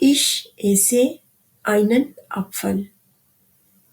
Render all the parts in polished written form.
Ich esse einen Apfel।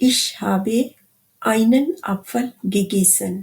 Ich habe einen Apfel gegessen।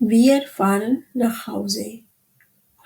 Wir fahren nach Hause।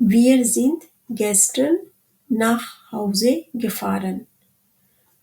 Wir sind gestern nach Hause gefahren।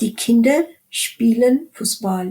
Die Kinder spielen Fußball।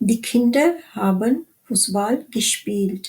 Die Kinder haben Fußball gespielt।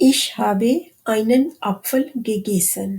Ich habe einen Apfel gegessen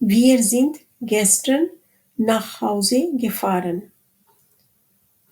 Wir sind gestern nach Hause gefahren।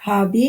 habe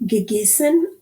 gegessen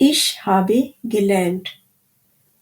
Ich habe gelernt।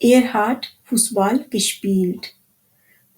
Er hat Fußball gespielt।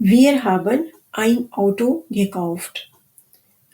Wir haben ein Auto gekauft।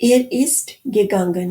Er ist gegangen।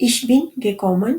Ich bin gekommen।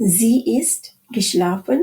Sie ist geschlafen।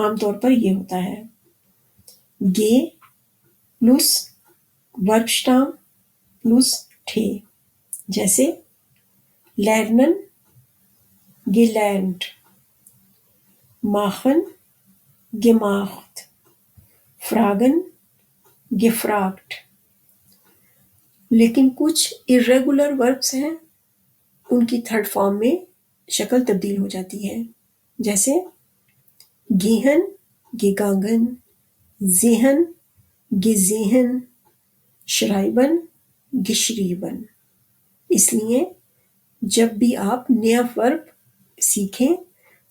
عام طور پر یہ ہوتا ہے: گے plus ورب storm plus ٹھے، جیسے لرنن gelernt، machen gemacht، fragen gefragt۔ لیکن کچھ irregular verbs ہیں، ان کی تھرڈ فارم میں شکل تبدیل ہو جاتی ہے، جیسے gehen gegangen، sehen gesehen، schreiben geschrieben۔ اس لیے جب بھی آپ نیا ورب سیکھیں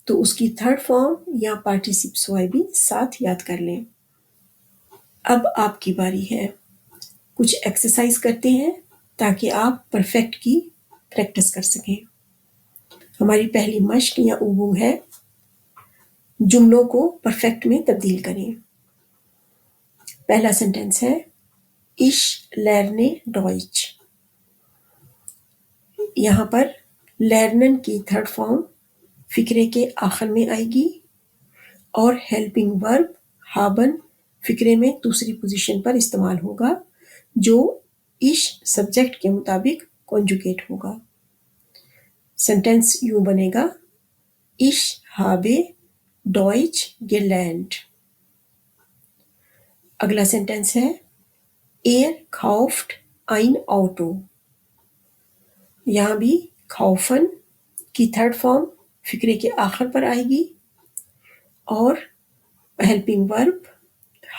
تو اس کی تھرڈ فارم یا پارٹیسپ سوائے بھی ساتھ یاد کر لیں۔ اب آپ کی باری ہے، کچھ ایکسرسائز کرتے ہیں تاکہ آپ پرفیکٹ کی پریکٹس کر سکیں۔ ہماری پہلی مشق یا عبور ہے، جملوں کو پرفیکٹ میں تبدیل کریں۔ پہلا سینٹنس ہے Ich lerne Deutsch۔ یہاں پر لرنن کی تھرڈ فارم فقرے کے آخر میں آئے گی اور ہیلپنگ ورب ہابن فقرے میں دوسری پوزیشن پر استعمال ہوگا، جو ich سبجیکٹ کے مطابق کنجوگیٹ ہوگا۔ سینٹنس یوں بنے گا: Ich habe Deutsch gelernt۔ اگلا سینٹنس ہے Er kauft ein Auto۔ یہاں بھی kaufen کی تھرڈ فارم فقرے کے آخر پر آئے گی اور ہیلپنگ ورب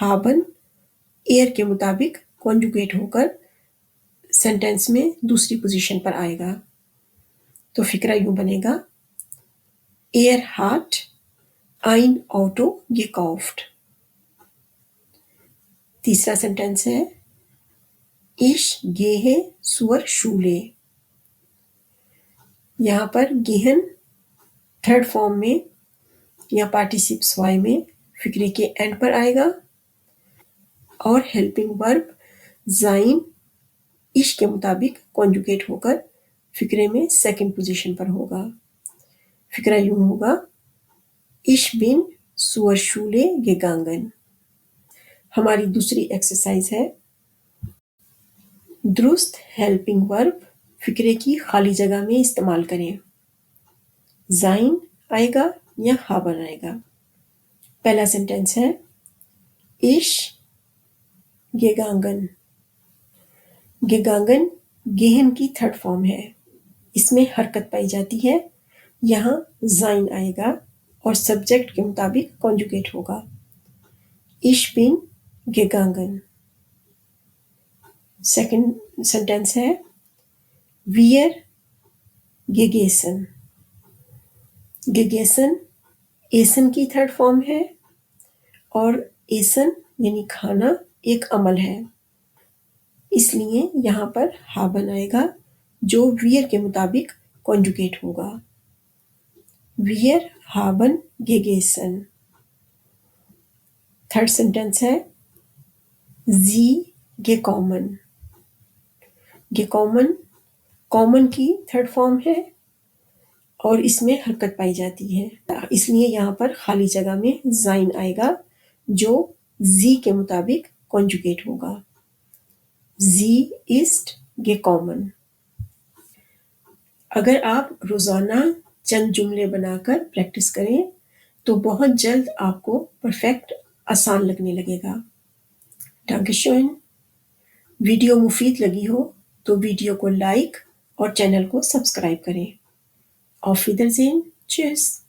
haben er کے مطابق کنجوگیٹ ہو کر سینٹنس میں دوسری پوزیشن پر آئے گا۔ تو فقرہ یوں بنے گا: Er hat ein Auto gekauft۔ تیسرا سینٹنس ہے Ich gehe zur Schule۔ یہاں پر گیہن تھرڈ فارم میں یا پارٹیسپ سوائے میں فقرے کے اینڈ پر آئے گا اور ہیلپنگ ورب sein ich کے مطابق کنجوگیٹ ہو کر فقرے میں سیکنڈ پوزیشن پر ہوگا۔ فقرہ یوں ہوگا: Ich bin zur Schule gegangen۔ ہماری دوسری ایکسرسائز ہے، درست ہیلپنگ ورب فقرے کی خالی جگہ میں استعمال کریں۔ sein آئے گا یا haben آئے گا۔ پہلا سینٹنس ہے Ich gegangen۔ gegangen گہن کی تھرڈ فارم ہے، اس میں حرکت پائی جاتی ہے، یہاں sein آئے گا اور سبجیکٹ کے مطابق کنجوگیٹ ہوگا۔ Ich bin gegangen۔ Second sentence ہے Wir gegessen۔ gegessen essen کی تھرڈ فارم ہے اور essen یعنی کھانا ایک عمل ہے، اس لیے یہاں پر haben آئے گا جو wir کے مطابق کنجوگیٹ ہوگا۔ Wir haben gegessen۔ Third sentence ہے Sie gekommen۔ gekommen common کی تھرڈ فارم ہے اور اس میں حرکت پائی جاتی ہے، اس لیے یہاں پر خالی جگہ میں sein آئے گا جو Sie کے مطابق کنجوگیٹ ہوگا۔ Sie ist gekommen۔ اگر آپ روزانہ چند جملے بنا کر پریکٹس کریں تو بہت جلد آپ کو پرفیکٹ آسان لگنے لگے گا۔ ڈانکے شوین۔ ویڈیو مفید لگی ہو تو ویڈیو کو لائک اور چینل کو سبسکرائب کریں۔ auf Wiedersehen، tschüss۔